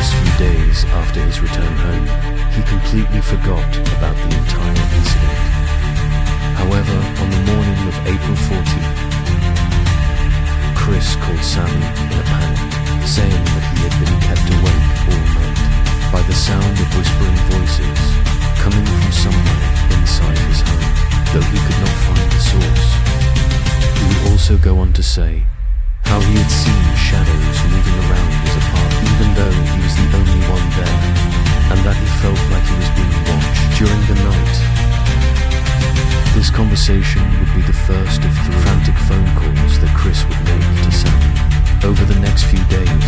first few days after his return home, he completely forgot about the entire incident. However, on the morning of April 14th, Chris called Sammy in a panic, saying that he had been kept awake all night by the sound of whispering voices coming from somewhere inside his home, though he could not find the source. He would also go on to say how he had seen shadows moving around his apartment even though he was the only one there, and that he felt like he was being watched during the night. This conversation would be the first of 3 frantic phone calls that Chris would make to Sammy over the next few days.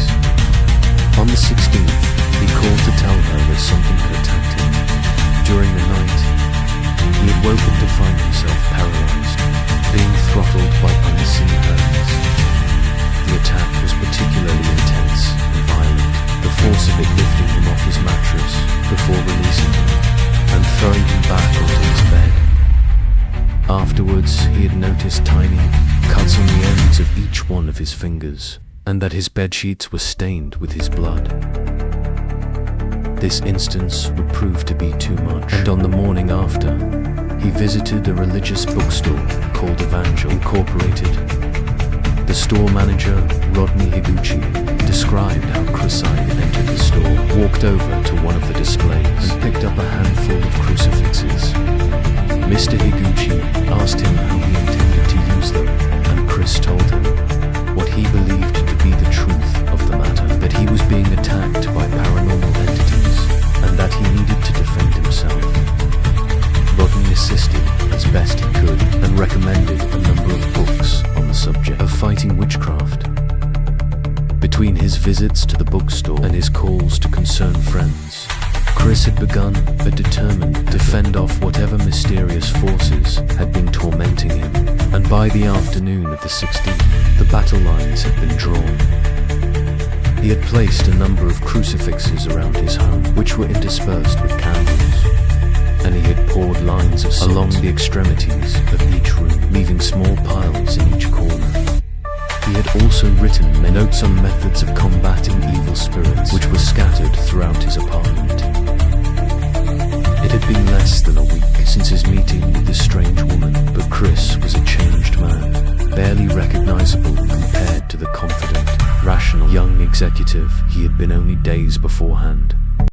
On the 16th, he called to tell her that something had attacked him. During the night, he had woken to find himself paralyzed, being throttled by unseen hands. The attack was particularly intense and violent, the force of it lifting him off his mattress before releasing him and throwing him back onto his bed. Afterwards, he had noticed tiny cuts on the ends of each one of his fingers, and that his bedsheets were stained with his blood. This instance would prove to be too much, and on the morning after, he visited a religious bookstore called Evangel Incorporated. The store manager, Rodney Higuchi, described how Chris had entered the store, walked over to one of the displays, and picked up a handful of crucifixes. Mr. Higuchi asked him how he intended to use them, and Chris told him what he believed to be the truth of the matter, that he was being attacked by paranormal entities, and that he needed to defend himself. Rodney assisted as best he could, and recommended a number of books on the subject of fighting witchcraft. Between his visits to the bookstore and his calls to concerned friends, Chris had begun but determined to fend off whatever mysterious forces had been tormenting him, and by the afternoon of the 16th, the battle lines had been drawn. He had placed a number of crucifixes around his home, which were interspersed with candles, and he had poured lines of salt along the extremities of each room, leaving small piles in each corner. He had also written notes on methods of combating evil spirits, which were scattered throughout his apartment. It had been less than a week since his meeting with this strange woman, but Chris was a changed man, barely recognizable compared to the confident, rational young executive he had been only days beforehand.